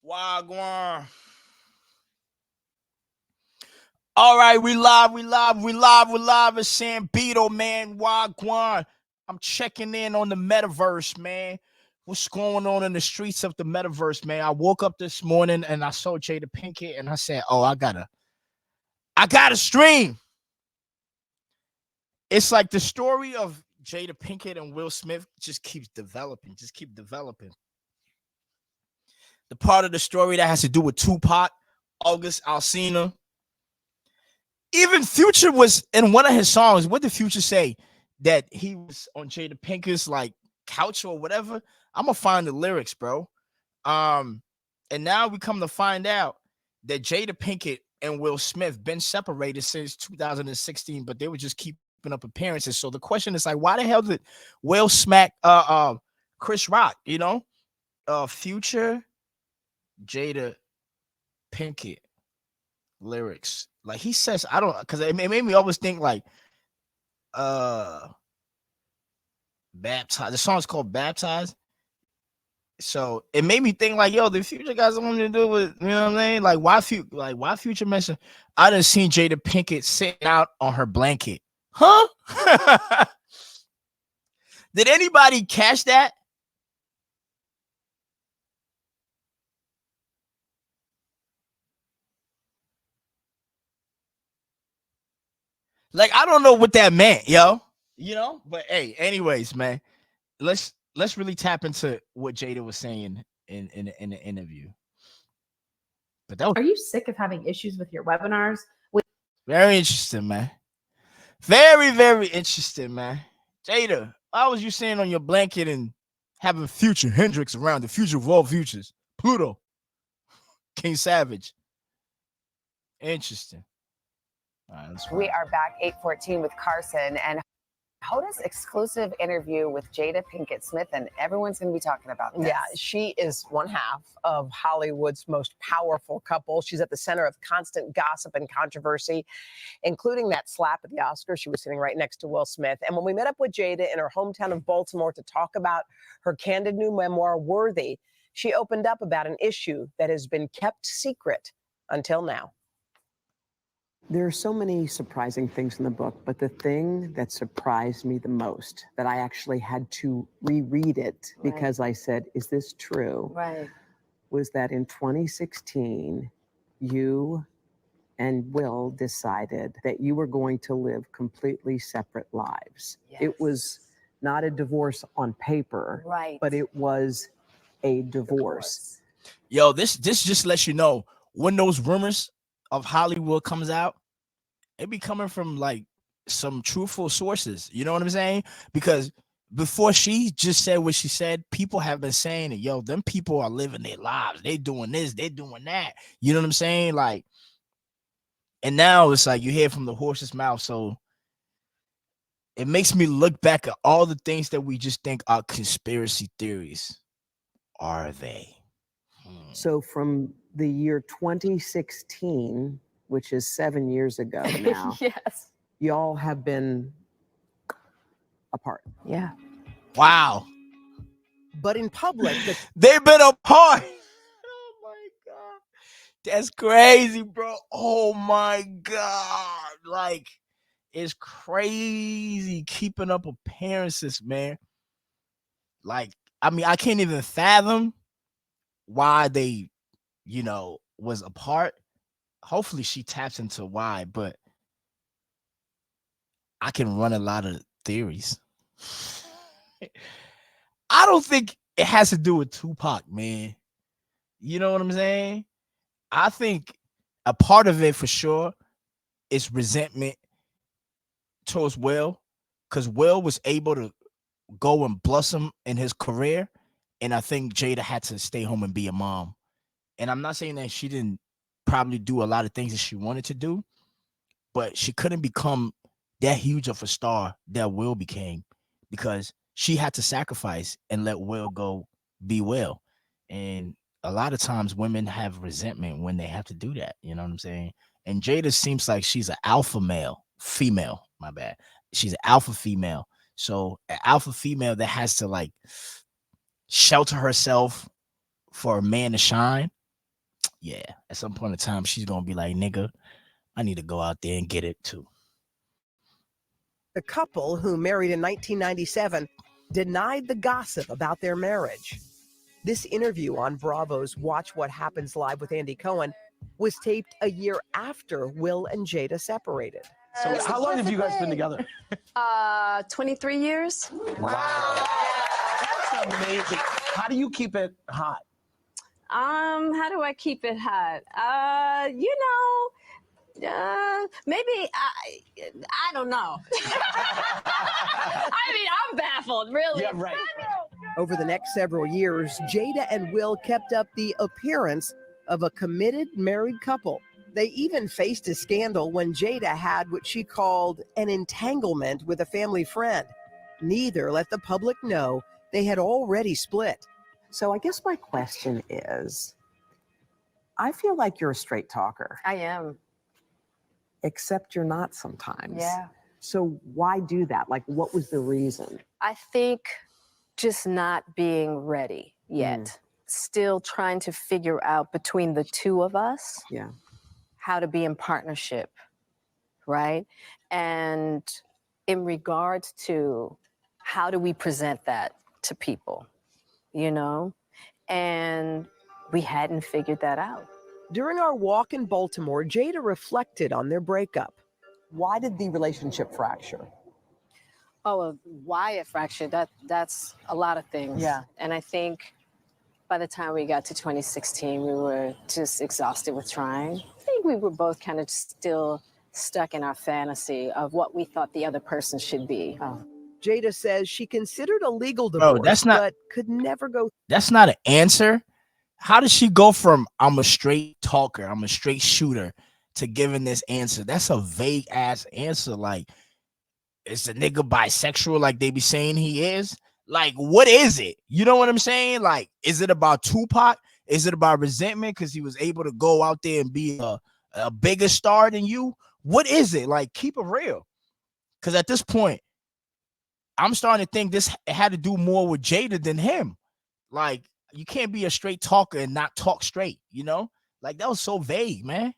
Wagwan. All right, we live. It's Sam Beetle, man. Wagwan. I'm checking in on the metaverse, man. What's going on in the streets of the metaverse, man? I woke up this morning and I saw Jada Pinkett and I said, oh, I gotta stream. It's like the story of Jada Pinkett and Will Smith just keeps developing, The part of the story that has to do with Tupac, August Alsina. Even Future was in one of his songs. What did Future say? That he was on Jada Pinkett's like couch or whatever. I'm gonna find the lyrics, bro. And now we come to find out that Jada Pinkett and Will Smith been separated since 2016, but they were just keeping up appearances. So the question is like, why the hell did Will smack Chris Rock? You know, Future, Jada Pinkett lyrics. Like he says, I don't, because it made me always think like Baptized. The song's called Baptized. So it made me think like, yo, the Future got something to do with, you know what I'm saying? Like why Future mention I done seen Jada Pinkett sitting out on her blanket. Huh? Did anybody catch that? Like, I don't know what that meant, yo. You know? But hey, anyways, man, let's really tap into what Jada was saying in the interview. But that was, are you sick of having issues with your webinars? Very interesting, man. Very, very interesting, man. Jada, why was you sitting on your blanket and having Future Hendrix around, the future of all futures? Pluto, King Savage. Interesting. All right, we are back 8:14 with Carson and Hoda's exclusive interview with Jada Pinkett Smith, and everyone's going to be talking about this. Yeah, she is one half of Hollywood's most powerful couple. She's at the center of constant gossip and controversy, including that slap at the Oscars. She was sitting right next to Will Smith. And when we met up with Jada in her hometown of Baltimore to talk about her candid new memoir, Worthy, she opened up about an issue that has been kept secret until now. There are so many surprising things in the book, but the thing that surprised me the most, that I actually had to reread it because I said, is this true? Right. Was that in 2016, you and Will decided that you were going to live completely separate lives. Yes. It was not a divorce on paper, Right. but it was a divorce. Yo, this just lets you know when those rumors of Hollywood comes out, it be coming from like some truthful sources. You know what I'm saying? Because before she just said what she said, people have been saying it. Yo, them people are living their lives. They doing this, they doing that. You know what I'm saying? Like, and now it's like you hear from the horse's mouth. So it makes me look back at all the things that we just think are conspiracy theories. Are they? So from the year 2016, which is 7 years ago now, Yes. y'all have been apart. Yeah. Wow. But in public, They've been apart. Oh my God. That's crazy, bro. Oh my God. Like, it's crazy keeping up appearances, man. Like, I mean, I can't even fathom why they, you know, was apart. Hopefully she taps into why, but I can run a lot of theories. I don't think it has to do with Tupac, man. You know what I'm saying? I think a part of it for sure is resentment towards Will, because Will was able to go and blossom in his career, and I think Jada had to stay home and be a mom. And I'm not saying that she didn't probably do a lot of things that she wanted to do, but she couldn't become that huge of a star that Will became because she had to sacrifice and let Will go be Will. And a lot of times women have resentment when they have to do that. You know what I'm saying? And Jada seems like she's an alpha female, my bad. She's an alpha female. So an alpha female that has to like shelter herself for a man to shine. yeah, at some point in time, she's gonna be like, nigga, I need to go out there and get it too. The couple, who married in 1997, denied the gossip about their marriage. This interview on Bravo's Watch What Happens Live with Andy Cohen was taped a year after Will and Jada separated. So how long have you guys been together? 23 years. Wow. That's amazing. How do you keep it hot? How do I keep it hot? Maybe I don't know. I mean, I'm baffled, really. Yeah, right. Over the next several years, Jada and Will kept up the appearance of a committed married couple. They even faced a scandal when Jada had what she called an entanglement with a family friend. Neither let the public know they had already split. So I guess my question is, I feel like you're a straight talker, I am. except you're not sometimes. Yeah. So why do that? Like, what was the reason? I think just not being ready yet. Still trying to figure out between the two of us Yeah. how to be in partnership, right? And in regards to how do we present that to people, you know? And we hadn't figured that out. During our walk in Baltimore, Jada reflected on their breakup. Why did the relationship fracture? Oh, why a fracture? That's a lot of things. Yeah. And I think by the time we got to 2016, we were just exhausted with trying. I think we were both kind of still stuck in our fantasy of what we thought the other person should be. Oh. Jada says she considered a legal divorce, that's not- but could never go. That's not an answer. How does she go from I'm a straight talker, I'm a straight shooter, to giving this answer? That's a vague ass answer. Like, is the nigga bisexual like they be saying he is? Like, what is it? You know what I'm saying? Like, is it about Tupac? Is it about resentment because he was able to go out there and be a bigger star than you? What is it? Like, keep it real. Because at this point, I'm starting to think this had to do more with Jada than him. Like, you can't be a straight talker and not talk straight, you know? Like, that was so vague, man.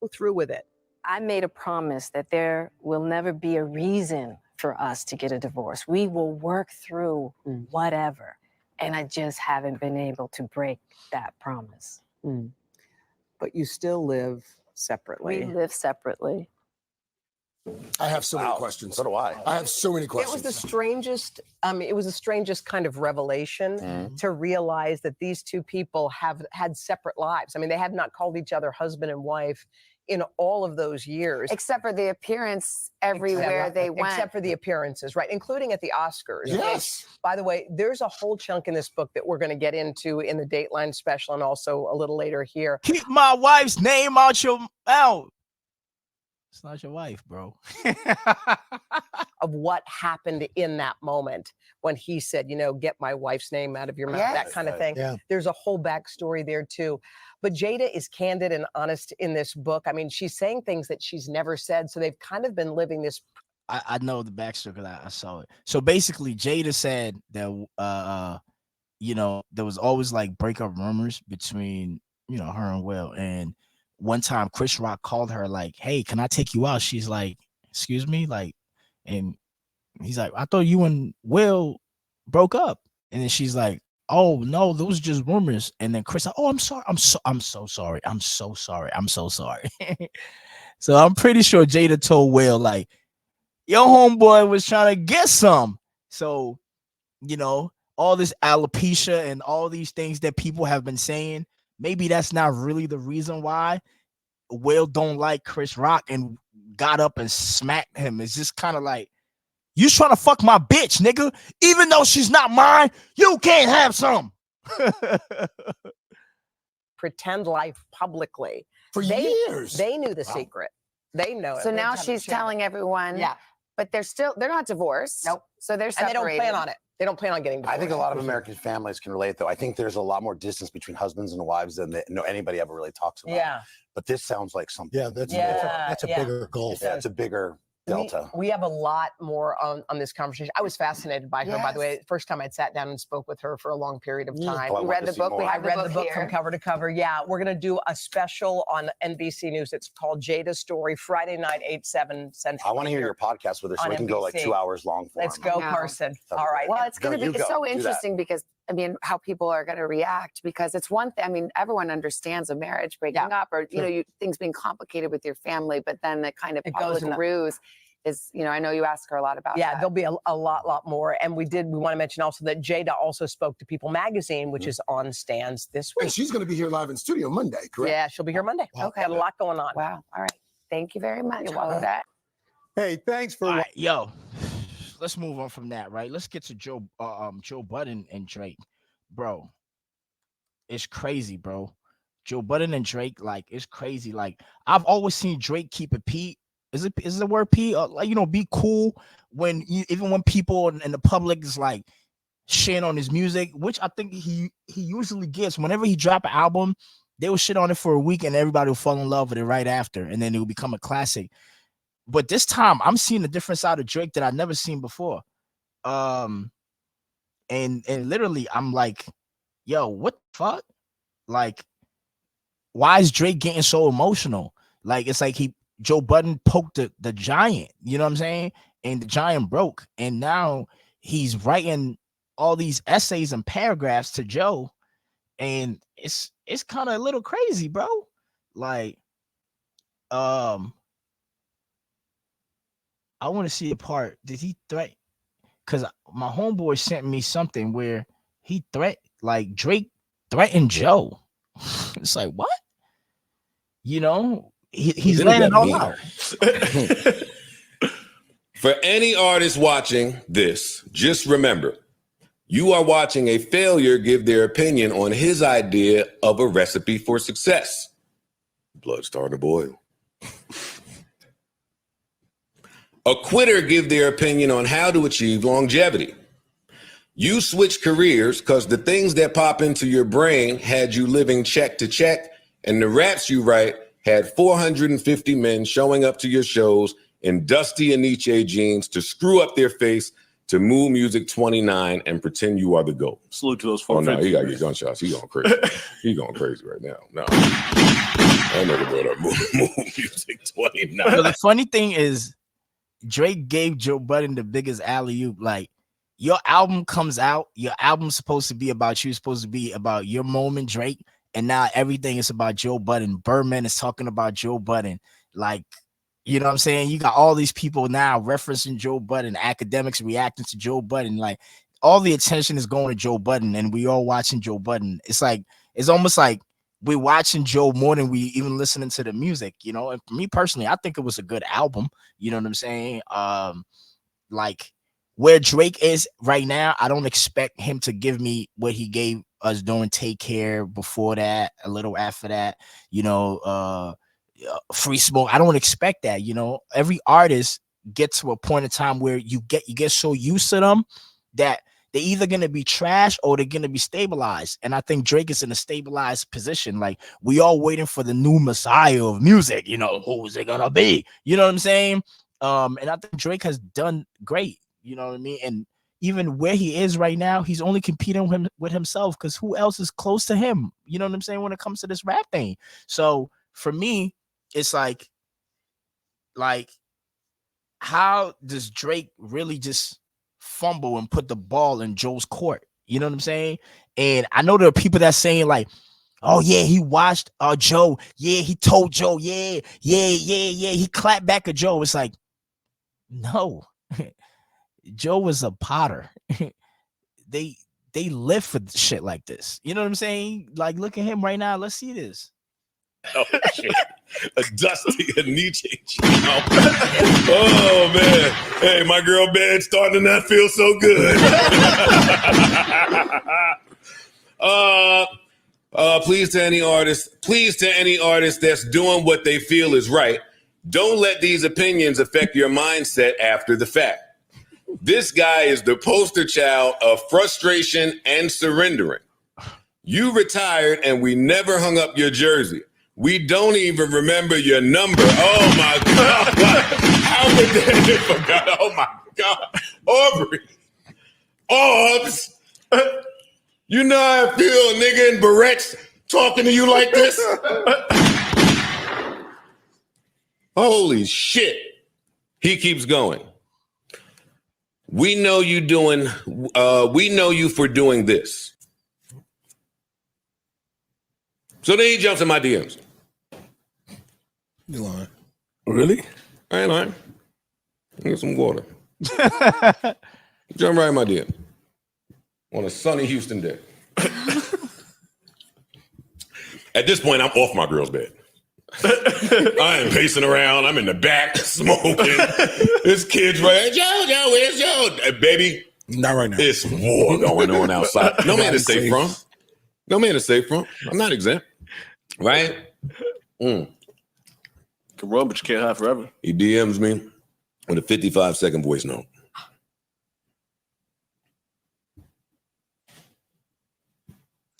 Go through with it. I made a promise that there will never be a reason for us to get a divorce. We will work through whatever. And I just haven't been able to break that promise. But you still live separately. We live separately. I have so many questions. So do I. I have so many It questions. was the strangest, it was the strangest kind of revelation to realize that these two people have had separate lives. I mean, they have not called each other husband and wife in all of those years. Except for the appearance everywhere they went. Except for the appearances, right? Including at the Oscars. Yes. By the way, there's a whole chunk in this book that we're going to get into in the Dateline special and also a little later here. Keep my wife's name out your mouth. It's not your wife, bro. Of what happened in that moment when he said, get my wife's name out of your mouth, that kind of thing. Yeah. There's a whole backstory there too. But Jada is candid and honest in this book. I mean, she's saying things that she's never said. So they've kind of been living this. I know the backstory because I saw it. So basically, Jada said that, there was always like breakup rumors between, her and Will. And one time Chris Rock called her like, hey, can I take you out? She's like, excuse me? Like, and he's like, I thought you and Will broke up. And then she's like, oh no, those are just rumors. And then Chris, oh, I'm sorry. I'm so sorry. I'm so sorry. I'm so sorry. So I'm pretty sure Jada told Will like, your homeboy was trying to get some. So, all this alopecia and all these things that people have been saying, maybe that's not really the reason why Will don't like Chris Rock and got up and smacked him. It's just kind of like, you trying to fuck my bitch, nigga. Even though she's not mine, you can't have some. Pretend life publicly. For years. They knew the secret. They know it. So They're now telling she's each other. telling everyone. Yeah. But they're not divorced. Nope. So they're And separated. they don't plan on it. They don't plan on getting divorced. I think a lot of American families can relate, though. I think there's a lot more distance between husbands and wives than anybody ever really talks about. Yeah. But this sounds like something. Yeah, that's Yeah, a yeah. bigger gulf. Yeah, it's a bigger. Delta. We have a lot more on this conversation. I was fascinated by her, by the way. First time I'd sat down and spoke with her for a long period of time. Oh, I You want read to the see book? more. We I have read the book here. from cover to cover. Yeah, we're going to do a special on NBC News. It's called Jada Story, Friday night, 8/7 Central. I want to hear your podcast with her so on we can go like NBC. 2 hours long for Let's him. go, Yeah. Carson. That'd All be right. Well, it's going No, to you be go. so Do that. interesting because, I mean, how people are going to react, because it's one thing, I mean, everyone understands a marriage breaking up or, you know, things being complicated with your family, but then the kind of It goes public in the- ruse is, you know, I know you ask her a lot about Yeah, that. there'll be a lot more. And we want to mention also that Jada also spoke to People Magazine, which is on stands this And week. she's going to be here live in studio Monday, correct? Yeah, she'll be here Monday. Okay. Got a lot going on. Wow. All right. Thank you very much. That. Hey, thanks for All right, yo, let's move on from that, right? Let's get to Joe Budden and Drake, bro. It's crazy, bro. Joe Budden and Drake, like, it's crazy. Like, I've always seen Drake keep it P. Is the word P? Like, you know, be cool even when people in the public is like shit on his music, which I think he usually gets. Whenever he drop an album, they will shit on it for a week and everybody will fall in love with it right after, and then it will become a classic. But this time, I'm seeing a different side of Drake that I've never seen before. And literally, I'm like, yo, what the fuck? Like, why is Drake getting so emotional? Like, it's like Joe Budden poked the giant, you know what I'm saying? And the giant broke. And now he's writing all these essays and paragraphs to Joe. And it's kind of a little crazy, bro. Like, I want to see a part. Did he threaten? Because my homeboy sent me something where he like Drake threatened Joe. It's like, what? You know, he's laying it all out. For any artist watching this, just remember, you are watching a failure give their opinion on his idea of a recipe for success. Blood starting to boil. A quitter give their opinion on how to achieve longevity. You switch careers because the things that pop into your brain had you living check to check, and the raps you write had 450 men showing up to your shows in dusty Aniche jeans to screw up their face to Moo Music 29 and pretend you are the GOAT. Salute to those Oh, folks. no, he got to get gunshots. He going crazy. He going crazy right now. No. I never brought up Moo Music 29. So the funny thing is, Drake gave Joe Budden the biggest alley-oop. Like, your album comes out, your album's supposed to be about you, supposed to be about your moment, Drake, and now everything is about Joe Budden. Birdman is talking about Joe Budden. Like, you know what I'm saying? You got all these people now referencing Joe Budden, academics reacting to Joe Budden. Like, all the attention is going to Joe Budden, and we all watching Joe Budden. It's like, it's almost like we're watching Joe more than we even listening to the music, you know? And for me personally, I think it was a good album. You know what I'm saying? Like, where Drake is right now, I don't expect him to give me what he gave us during Take Care, before that, a little after that, you know, Free Smoke. I don't expect that, you know. Every artist gets to a point in time where you get so used to them that they're either going to be trash or they're going to be stabilized. And I think Drake is in a stabilized position. Like, we all waiting for the new messiah of music, you know, who's it going to be? You know what I'm saying? And I think Drake has done great, you know what I mean? And even where he is right now, he's only competing with himself, because who else is close to him? You know what I'm saying? When it comes to this rap thing. So for me, it's like, how does Drake really just fumble and put the ball in Joe's court? You know what I'm saying? And I know there are people that saying like, oh yeah, he watched Joe. Yeah, he told Joe. Yeah. He clapped back at Joe. It's like, no, Joe was a potter. They live for shit like this. You know what I'm saying? Like, look at him right now. Let's see this. Oh, shit. A dusty Aniche. Oh, man. Hey, my girl bed starting to not feel so good. Please to any artist that's doing what they feel is right, don't let these opinions affect your mindset after the fact. This guy is the poster child of frustration and surrendering. You retired and we never hung up your jersey. We don't even remember your number. Oh my God. I forgot. Oh my God. Aubrey. Orbs. You know how I feel, a nigga in barrettes talking to you like this? Holy shit. He keeps going. We know you for doing this. So then he jumps in my DMs. You lying. Really? I ain't lying. Get some water. Jump right in my DM. On a sunny Houston day. At this point, I'm off my girl's bed. I am pacing around. I'm in the back smoking. This kid's right. Joe, where's Joe? Baby. Not right now. It's war going on outside. No man is safe from. No man is safe from. I'm not exempt. Right? Can run, but you can't hide forever. He DMs me with a 55-second voice note.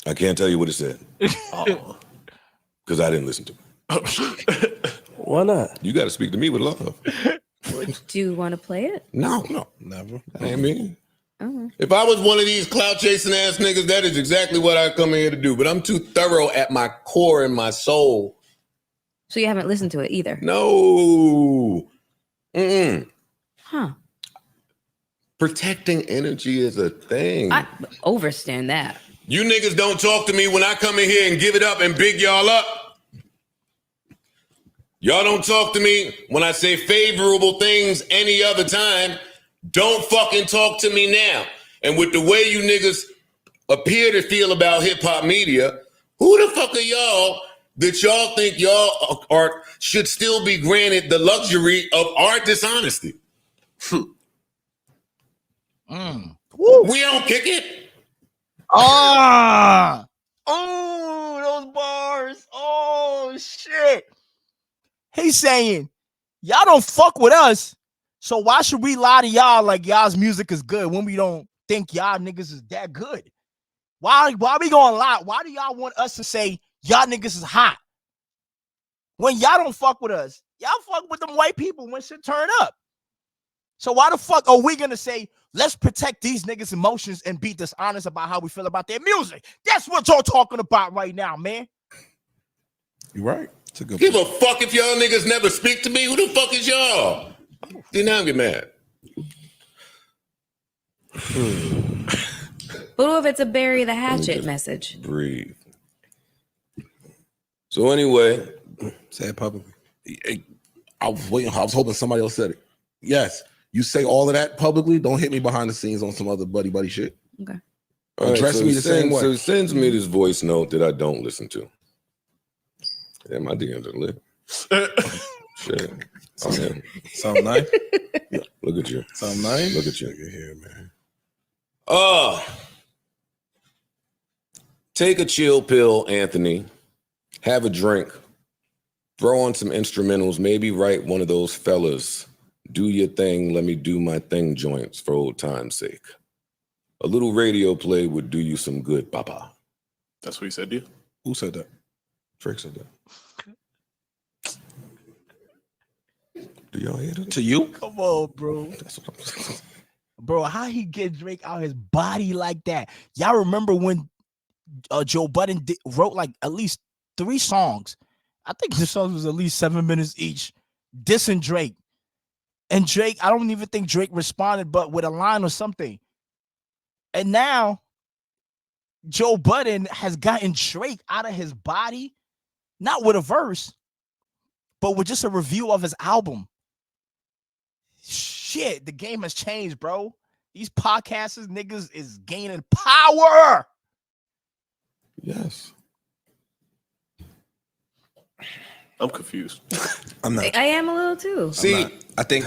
I can't tell you what it said. Because I didn't listen to it. Why not? You got to speak to me with love. Do you want to play it? No, never. That ain't me. Oh. If I was one of these clout chasing ass niggas, that is exactly what I come in here to do. But I'm too thorough at my core and my soul. So you haven't listened to it either? No. Mm-mm. Huh. Protecting energy is a thing. I overstand that. You niggas don't talk to me when I come in here and give it up and big y'all up. Y'all don't talk to me when I say favorable things any other time. Don't fucking talk to me now. And with the way you niggas appear to feel about hip-hop media, who the fuck are y'all that y'all think y'all should still be granted the luxury of our dishonesty? We don't kick it. Oh, those bars. Oh, shit. He's saying, y'all don't fuck with us, so why should we lie to y'all like y'all's music is good when we don't think y'all niggas is that good? Why we gonna lie? Why do y'all want us to say y'all niggas is hot? When y'all don't fuck with us, y'all fuck with them white people when shit turn up. So why the fuck are we gonna say, let's protect these niggas' emotions and be dishonest about how we feel about their music? That's what y'all talking about right now, man. You're right. It's a good Give a fuck if y'all niggas never speak to me. Who the fuck is y'all? See, now I get mad. What if it's a bury the hatchet message? Breathe. So anyway, say it publicly. I was waiting. I was hoping somebody else said it. Yes, you say all of that publicly. Don't hit me behind the scenes on some other buddy shit. Okay. Address me the same way. So he sends me this voice note that I don't listen to. Yeah, my DMs are lit. Shit. Sound nice. Look at you. Sound nice. Look at you. Look at here, man. Take a chill pill, Anthony. Have a drink. Throw on some instrumentals. Maybe write one of those fellas. Do your thing. Let me do my thing joints for old time's sake. A little radio play would do you some good, Papa. That's what he said to you? Who said that? Drake said that. Do y'all hear that? To you? Come on, bro. That's what I'm saying. Bro, how he get Drake out his body like that? Y'all remember when Joe Budden wrote like at least 3 songs? I think the songs was at least 7 minutes each, dissing Drake. And Drake, I don't even think Drake responded, but with a line or something. And now Joe Budden has gotten Drake out of his body, not with a verse, but with just a review of his album. Shit, the game has changed, bro. These podcasters, niggas, is gaining power. Yes. I'm confused. I'm not. I am a little too. See, I think,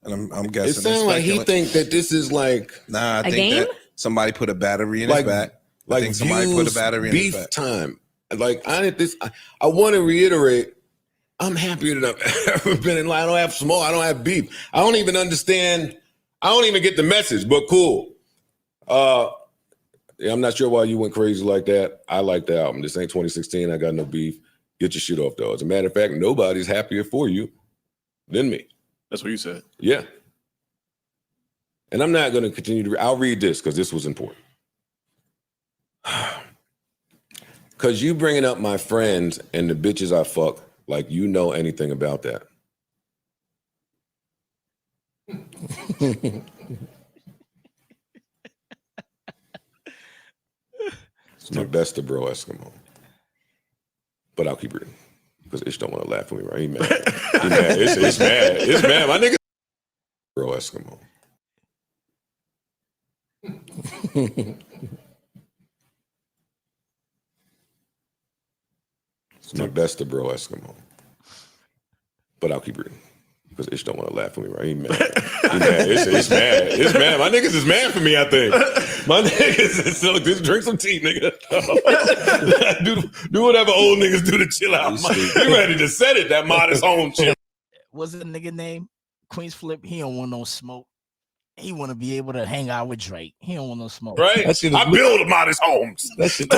and I'm guessing. It sounds like he think that this is like I a think game? that somebody put a battery in his back. I think somebody put a battery in his back. Beef time. Like I want to reiterate. I'm happier than I've ever been in life. I don't have smoke. I don't have beef. I don't even understand. I don't even get the message. But cool. Yeah, I'm not sure why you went crazy like that. I like the album. This ain't 2016. I got no beef. Get your shit off, though. As a matter of fact, nobody's happier for you than me. That's what you said. Yeah. And I'm not going to continue to. I'll read this because this was important. Because you bringing up my friends and the bitches I fuck like you know anything about that. It's my best of bro Eskimo. But I'll keep reading. Because Ish don't want to laugh at me, right? He mad. He mad. It's mad. It's mad. My nigga bro Eskimo. It's my best of bro Eskimo. But I'll keep reading. Because Ish don't want to laugh at me, right? He mad. He mad. It's mad. It's mad. My niggas is mad for me, I think. My niggas is so just drink some tea, nigga. do whatever old niggas do to chill out. You ready to set it, that modest home shit. What's the nigga name? Queens Flip. He don't want no smoke. He want to be able to hang out with Drake. He don't want no smoke. Right? I build modest homes. That shit.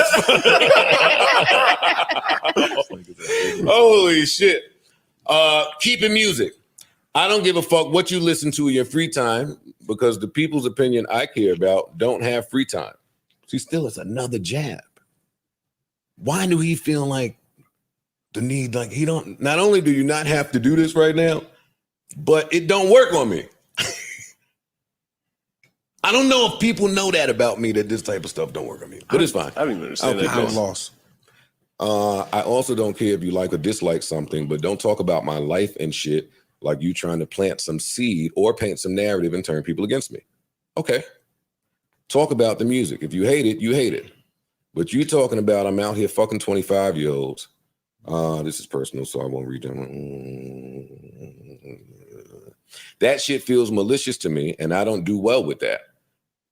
Holy shit. Keeping music. I don't give a fuck what you listen to in your free time because the people's opinion I care about don't have free time. See, still, it's another jab. Why do he feel like the need? Like he don't. Not only do you not have to do this right now, but it don't work on me. I don't know if people know that about me, that this type of stuff don't work on me, but it's fine. I don't even understand that. I'm lost. I also don't care if you like or dislike something, but don't talk about my life and shit like you trying to plant some seed or paint some narrative and turn people against me. Okay. Talk about the music. If you hate it, you hate it. But you talking about I'm out here fucking 25-year-olds. This is personal, so I won't read them. That shit feels malicious to me, and I don't do well with that.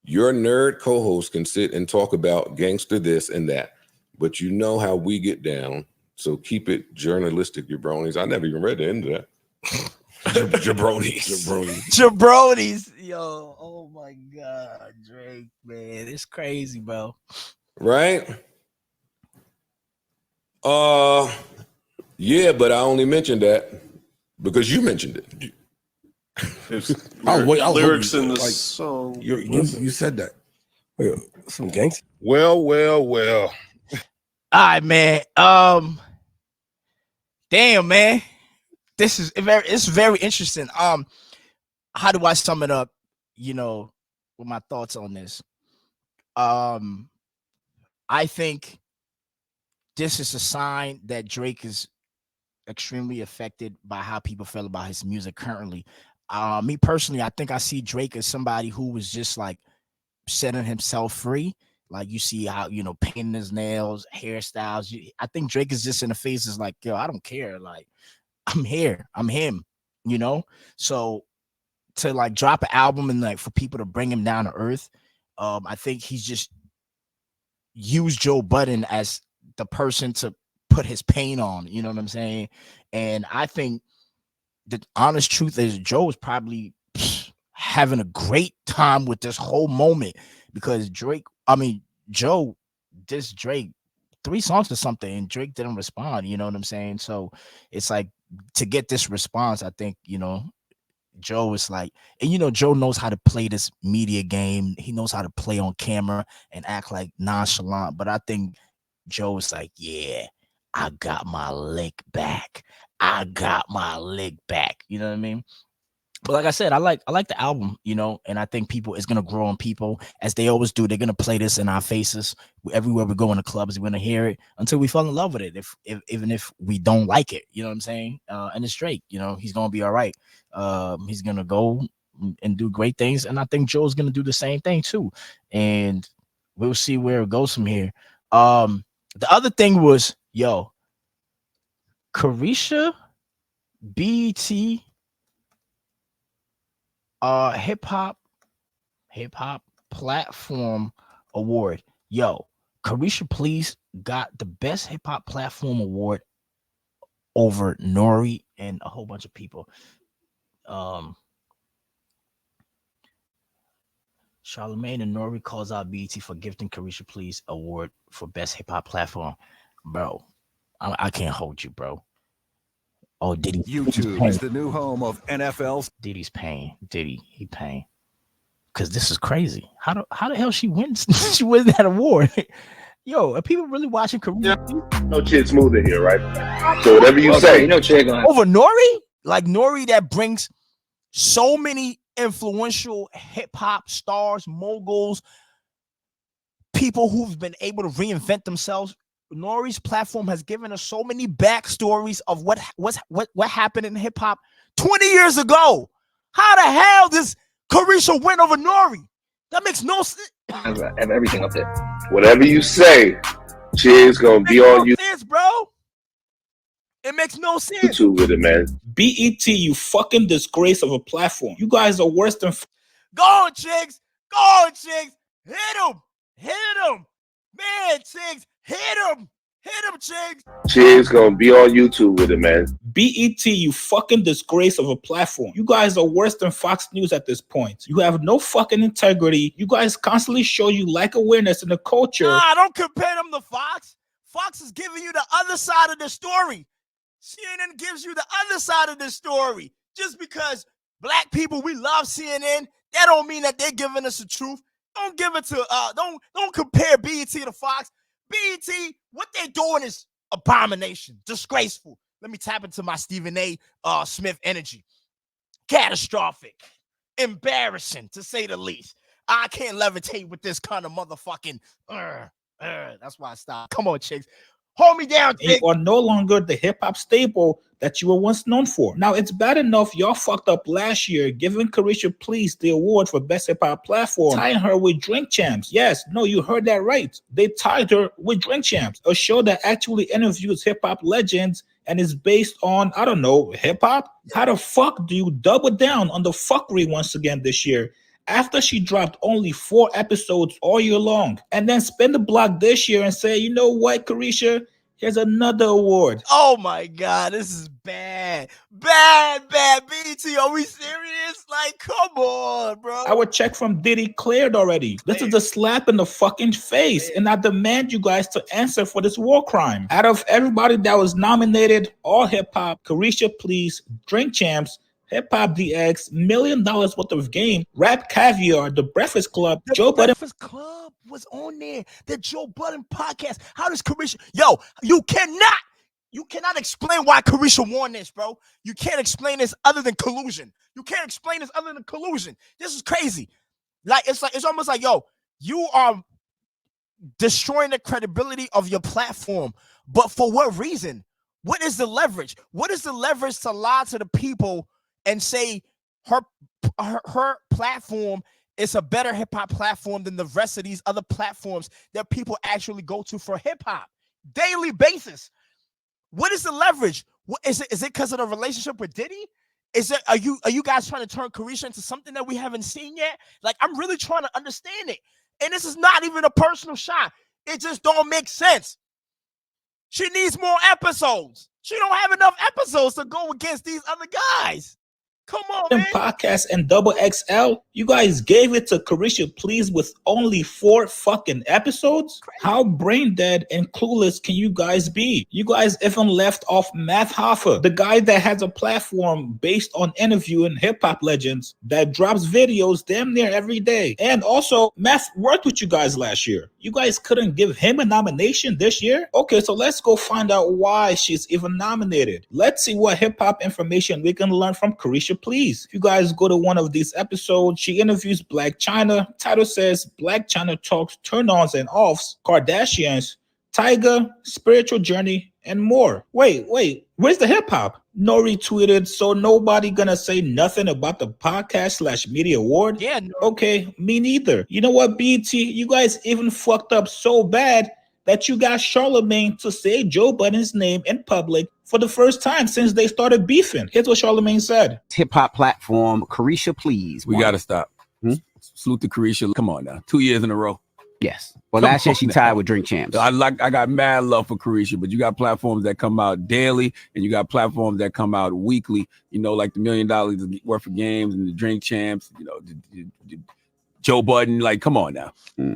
Your nerd co-host can sit and talk about gangster this and that, but you know how we get down, so keep it journalistic, jabronis. I never even read the end of that. Jabronis. Yo, oh my God, Drake, man. It's crazy, bro. Right? Yeah, but I only mentioned that because you mentioned it. Lyrics in the song. You said that. Some gangster. Well. All right, man. Damn, man. It's very interesting. How do I sum it up, with my thoughts on this? I think this is a sign that Drake is extremely affected by how people feel about his music currently. Me personally, I think I see Drake as somebody who was just like setting himself free. Like you see how, painting his nails, hairstyles. I think Drake is just in the phase is like, yo, I don't care. Like, I'm here. I'm him, So to like drop an album and like for people to bring him down to earth, I think he's just used Joe Budden as the person to put his pain on, you know what I'm saying? And I think the honest truth is Joe is probably having a great time with this whole moment because Joe dissed Drake 3 songs or something and Drake didn't respond, you know what I'm saying? So it's like to get this response, I think, Joe is like, and Joe knows how to play this media game. He knows how to play on camera and act like nonchalant. But I think Joe is like, yeah, I got my lick back. I got my lick back. You know what I mean? But like I said, I like the album, and I think it's gonna grow on people as they always do. They're gonna play this in our faces everywhere we go in the clubs. We're gonna hear it until we fall in love with it. Even if we don't like it, you know what I'm saying? And it's Drake, he's gonna be all right. He's gonna go and do great things, and I think Joe's gonna do the same thing too. And we'll see where it goes from here. The other thing was, Caresha, BET. Hip hop platform award. Caresha Please got the best hip hop platform award over Nori and a whole bunch of people. Charlamagne and Nori calls out BET for gifting Caresha Please award for best hip hop platform. Bro, I can't hold you, bro. Oh, Diddy. YouTube is the new home of NFL's. Diddy's paying. He paying. Because this is crazy. How the hell she wins? She wins that award. Yo, are people really watching Caresha? No Chid Smooth in here, right? So whatever you say. You know Chid gonna Over Nori? Like Nori that brings so many influential hip-hop stars, moguls, people who've been able to reinvent themselves. Nori's platform has given us so many backstories of what happened in hip-hop 20 years ago. How the hell does Caresha win over Nori? That makes no sense. I have everything up there. Whatever you say, Chid's gonna be on you. Sense, bro. It makes no sense. YouTube with it, man. BET, you fucking disgrace of a platform. You guys are worse than. Go on, Chiggs. Go on, Chiggs. Hit him. Hit him. Man, Chiggs. Hit him. Hit him, Chiggs. Chid's gonna be on YouTube with it, man. BET, you fucking disgrace of a platform. You guys are worse than Fox News at this point. You have no fucking integrity. You guys constantly show you lack awareness in the culture. Nah, don't compare them to Fox. Fox is giving you the other side of the story. CNN gives you the other side of the story. Just because black people, we love CNN, that don't mean that they're giving us the truth. Don't give it to don't compare BET to Fox. BET, what they're doing is abomination, disgraceful. Let me tap into my Stephen A. Smith energy. Catastrophic, embarrassing to say the least. I can't levitate with this kind of motherfucking. That's why I stopped. Come on, chicks. Hold me down, Chick. You are no longer the hip-hop staple that you were once known for. Now, it's bad enough y'all fucked up last year, giving Caresha Please the award for Best Hip-Hop Platform, tying her with Drink Champs. Yes, no, you heard that right. They tied her with Drink Champs, a show that actually interviews hip-hop legends and is based on, I don't know, hip-hop? How the fuck do you double down on the fuckery once again this year? After she dropped only 4 episodes all year long, and then spin the block this year and say, you know what, Caresha, here's another award. Oh my God, this is bad. Bad. BET, are we serious? Like, come on, bro. Our check from Diddy cleared already. This is a slap in the fucking face, and I demand you guys to answer for this war crime. Out of everybody that was nominated, all hip-hop, Caresha Please, Drink Champs, Hip Hop DX, $1 million worth of game, Rap Caviar, The Breakfast Club, Joe Budden. Breakfast Club was on there. The Joe Budden podcast. How does Caresha? Yo, you cannot explain why Caresha won this, bro. You can't explain this other than collusion. This is crazy. It's almost like, yo, you are destroying the credibility of your platform. But for what reason? What is the leverage? What is the leverage to lie to the people and say her platform is a better hip-hop platform than the rest of these other platforms that people actually go to for hip-hop daily basis? What is the leverage? What is it? Is it because of the relationship with Diddy? Are you guys trying to turn Caresha into something that we haven't seen yet? Like, I'm really trying to understand it. And this is not even a personal shot. It just don't make sense. She needs more episodes. She don't have enough episodes to go against these other guys. Come on, man. Podcast and Double XL, you guys gave it to Caresha Please with only 4 fucking episodes? Crazy. How brain dead and clueless can you guys be? You guys even left off Math Hoffa, the guy that has a platform based on interviewing hip-hop legends that drops videos damn near every day. And also, Math worked with you guys last year. You guys couldn't give him a nomination this year? Okay, so let's go find out why she's even nominated. Let's see what hip-hop information we can learn from Caresha Please. If you guys go to one of these episodes, she interviews Black China. Title says Black China talks turn-ons and offs, Kardashians, Tyga, spiritual journey, and more. Wait, where's the hip-hop? Nori tweeted, so nobody gonna say nothing about the podcast/media award? Yeah. No. Okay, me neither. You know what, BT? You guys even fucked up so bad that you got Charlemagne to say Joe Budden's name in public for the first time since they started beefing. Here's what Charlemagne said. Hip-hop platform, Caresha Please. We got to stop. Salute to Caresha. Come on now. 2 years in a row. Yes. Well, last year she tied with Drink Champs. I got mad love for Caresha, but you got platforms that come out daily and you got platforms that come out weekly, you know, like the $1 million worth of games and the Drink Champs, you know, Joe Budden. Like, come on now.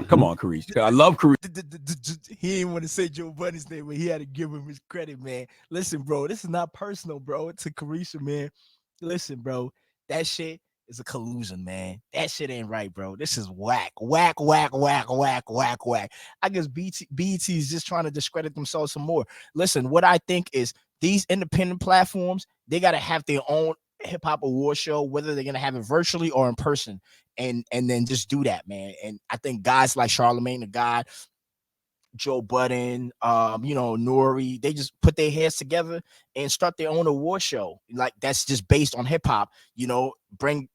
Come on, Caresha. I love Caresha. He didn't want to say Joe Budden's name, but he had to give him his credit, man. Listen, bro, this is not personal, bro. It's a Caresha, man. Listen, bro, that shit is a collusion, man. That shit ain't right, bro. This is whack. I guess BET is just trying to discredit themselves some more. Listen, what I think is these independent platforms, they got to have their own hip hop award show, whether they're gonna have it virtually or in person, and then just do that, man. And I think guys like Charlamagne the God, Joe Budden, Nori, they just put their heads together and start their own award show. Like that's just based on hip hop, bring,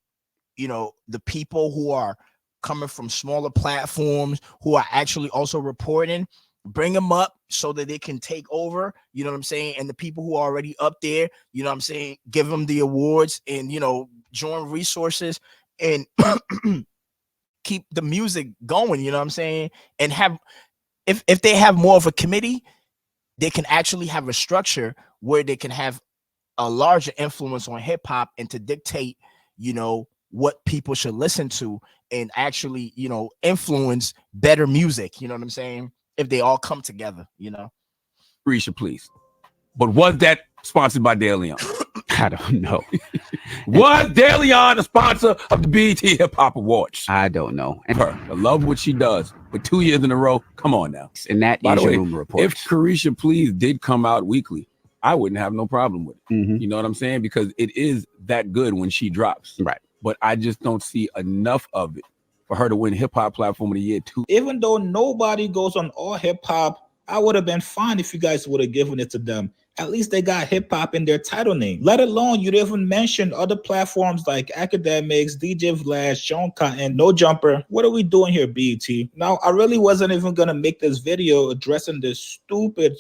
the people who are coming from smaller platforms who are actually also reporting, bring them up so that they can take over, you know what I'm saying? And the people who are already up there, you know what I'm saying, give them the awards and, join resources and keep the music going, you know what I'm saying? And have, if they have more of a committee, they can actually have a structure where they can have a larger influence on hip hop and to dictate, what people should listen to and actually, influence better music, you know what I'm saying? If they all come together, Caresha, please. But was that sponsored by De Leon? I don't know. Was De Leon a sponsor of the BET Hip Hop Awards? I don't know. And her, I love what she does, but 2 years in a row, come on now. And that By is the your way, rumor report. if Caresha Please did come out weekly, I wouldn't have no problem with it. You know what I'm saying? Because it is that good when she drops. Right. But I just don't see enough of it for her to win Hip Hop Platform of the Year too. Even though nobody goes on all hip hop, I would have been fine if you guys would have given it to them. At least they got hip hop in their title name. Let alone you even mentioned other platforms like Academics, DJ Vlad, Sean Cotton, No Jumper. What are we doing here, BET? Now, I really wasn't even gonna make this video addressing this stupid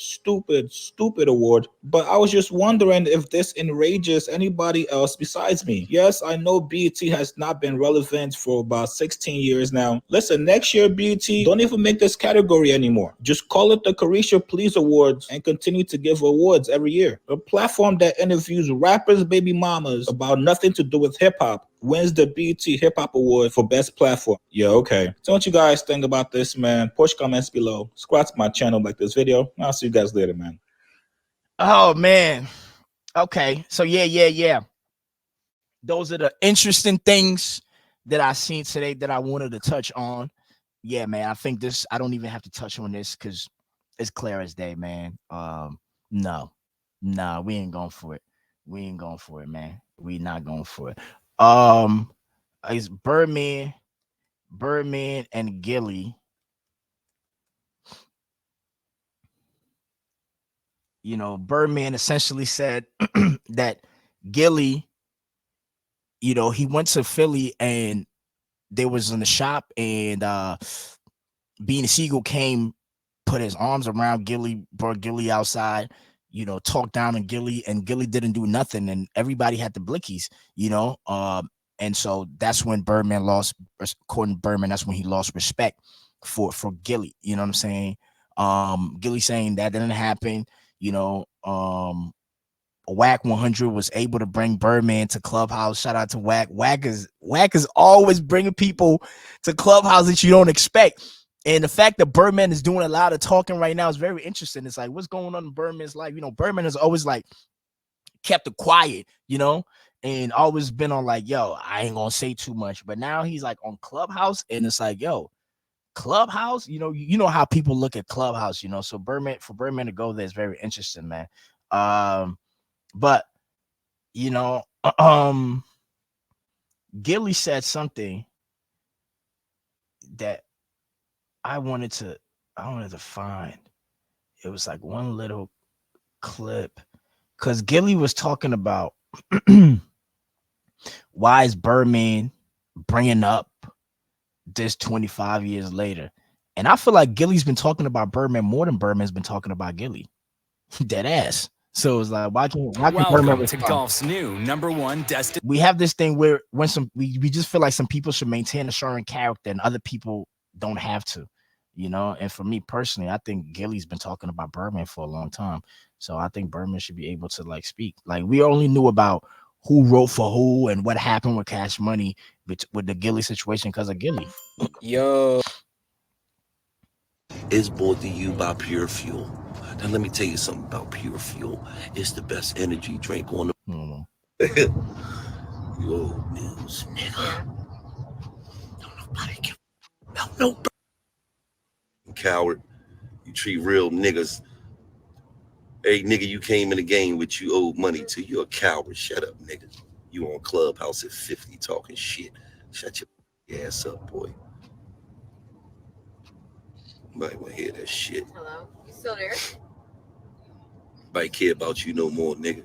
award, but I was just wondering if this enrages anybody else besides me. Yes, I know BET has not been relevant for about 16 years now. Listen, next year, BET, don't even make this category anymore. Just call it the Caresha Please Awards and continue to give awards every year. A platform that interviews rappers, baby mamas about nothing to do with hip hop wins the BET Hip Hop Award for Best Platform. Yeah, okay. So what you guys think about this, man? Push comments below. Subscribe to my channel, like this video. I'll see you guys later, man. Oh man. Okay. So yeah. Those are the interesting things that I seen today that I wanted to touch on. Yeah, man. I think this, I don't even have to touch on this because it's clear as day, man. No, we ain't going for it. We ain't going for it, man. We not going for it. It's Birdman and Gilly. Birdman essentially said that Gilly, he went to Philly and they was in the shop and Beanie Siegel came, put his arms around Gilly, brought Gilly outside, talked down on Gilly, and Gilly didn't do nothing, and everybody had the blickies, and so that's when Birdman lost, according to Birdman, that's when he lost respect for Gilly, you know what I'm saying? Gilly saying that didn't happen, Wack 100 was able to bring Birdman to Clubhouse. Shout out to Wack. Wack is always bringing people to Clubhouse that you don't expect. And the fact that Birdman is doing a lot of talking right now is very interesting. It's like, what's going on in Birdman's life? Birdman has always kept it quiet, and always been on yo, I ain't gonna say too much. But now he's on Clubhouse, and it's yo, Clubhouse, you know how people look at Clubhouse, so for Birdman to go there is very interesting, man. But Gilly said something that I wanted to find. It was one little clip, because Gilly was talking about why is Birdman bringing up this 25 years later, and I feel like Gilly's been talking about Birdman more than Birdman's been talking about Gilly. Dead ass. So it's why can Birdman to golf's new #1 destination? We have this thing where when we just feel like some people should maintain a certain character and other people don't have to, and for me personally, I think Gilly's been talking about Birdman for a long time, so I think Birdman should be able to speak. We only knew about who wrote for who and what happened with Cash Money with the Gilly situation because of Gilly. Yo. It's brought to you by Pure Fuel. Now let me tell you something about Pure Fuel. It's the best energy drink on the. Yo, news, nigga. Don't nobody give about no coward. You treat real niggas. Hey, nigga, you came in the game with you owed money to. You're a coward. Shut up, nigga. You on Clubhouse at 50 talking shit. Shut your ass up, boy. Nobody want to hear that shit. Hello? You still there? Nobody care about you no more, nigga.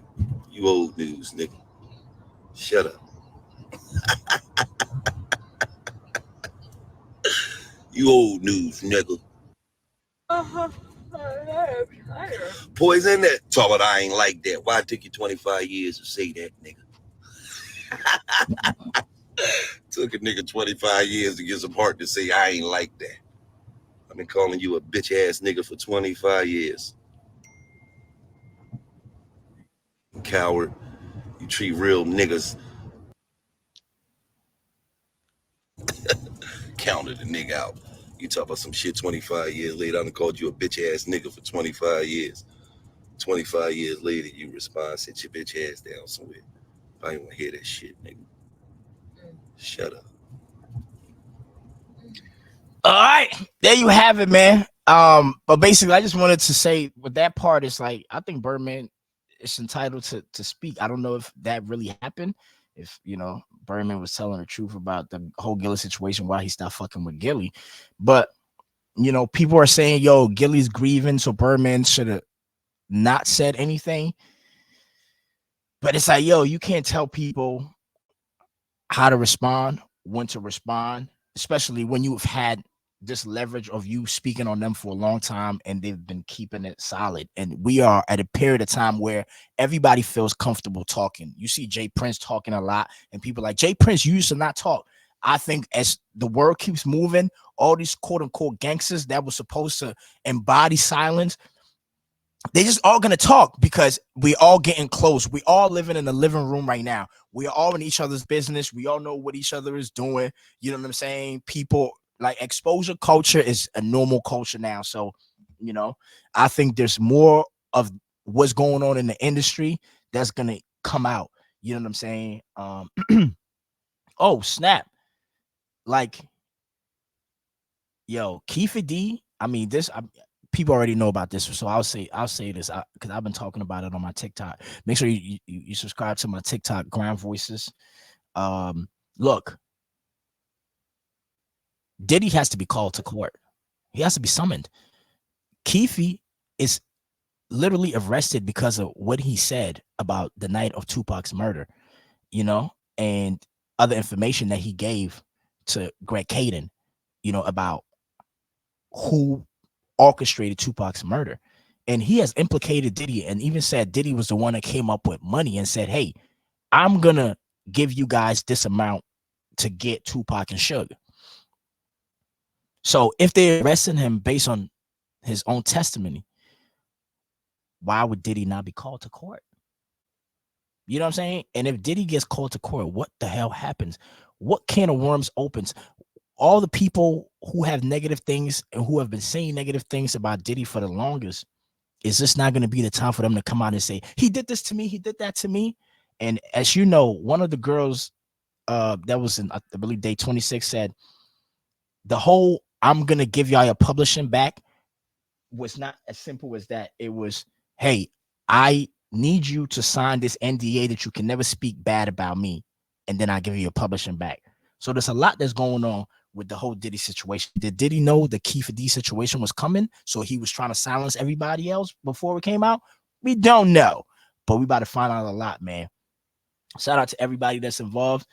You old news, nigga. Shut up. You old news, nigga. Poison that. Talk about I ain't like that. Why it took you 25 years to say that, nigga? Took a nigga 25 years to get some heart to say I ain't like that. I've been calling you a bitch ass nigga for 25 years. Coward. You treat real niggas. Counted the nigga out. You talk about some shit 25 years later. I done called you a bitch ass nigga for 25 years. 25 years later, you respond, sit your bitch ass down somewhere. I ain't want to hear that shit, nigga. Shut up. All right, there you have it, man. But basically, I just wanted to say with that part, it's like I think Birdman is entitled to speak. I don't know if that really happened. If Birdman was telling the truth about the whole Gilly situation, why he stopped fucking with Gilly. But people are saying, yo, Gilly's grieving, so Birdman should have not said anything. But it's like, yo, you can't tell people how to respond, when to respond, especially when you've had this leverage of you speaking on them for a long time and they've been keeping it solid. And we are at a period of time where everybody feels comfortable talking. You see Jay Prince talking a lot and people like, Jay Prince, you used to not talk. I think as the world keeps moving, all these quote unquote gangsters that were supposed to embody silence, they just all gonna talk because we all getting close. We all living in the living room right now. We are all in each other's business. We all know what each other is doing. You know what I'm saying? People like exposure culture is a normal culture now. So, I think there's more of what's going on in the industry that's gonna come out. You know what I'm saying? Oh, snap. Like, yo, Kiefer D. I mean, people already know about this, so I'll say this because I've been talking about it on my TikTok. Make sure you subscribe to my TikTok, Ground Voices. Look, Diddy has to be called to court. He has to be summoned. Keefe is literally arrested because of what he said about the night of Tupac's murder, and other information that he gave to Greg Caden, about who orchestrated Tupac's murder. And he has implicated Diddy and even said Diddy was the one that came up with money and said, hey, I'm gonna give you guys this amount to get Tupac and Suge. So if they're arresting him based on his own testimony, why would Diddy not be called to court? You know what I'm saying? And if Diddy gets called to court, what the hell happens? What can of worms opens? All the people who have negative things and who have been saying negative things about Diddy for the longest, is this not going to be the time for them to come out and say, he did this to me, he did that to me? And as you know, one of the girls that was in, I believe, day 26 said, the whole I'm going to give y'all your publishing back was not as simple as that. It was, hey, I need you to sign this NDA that you can never speak bad about me, and then I give you your publishing back. So there's a lot that's going on with the whole Diddy situation. Did Diddy know the Kiefer D situation was coming? So he was trying to silence everybody else before it came out? We don't know, but we about to find out a lot, man. Shout out to everybody that's involved.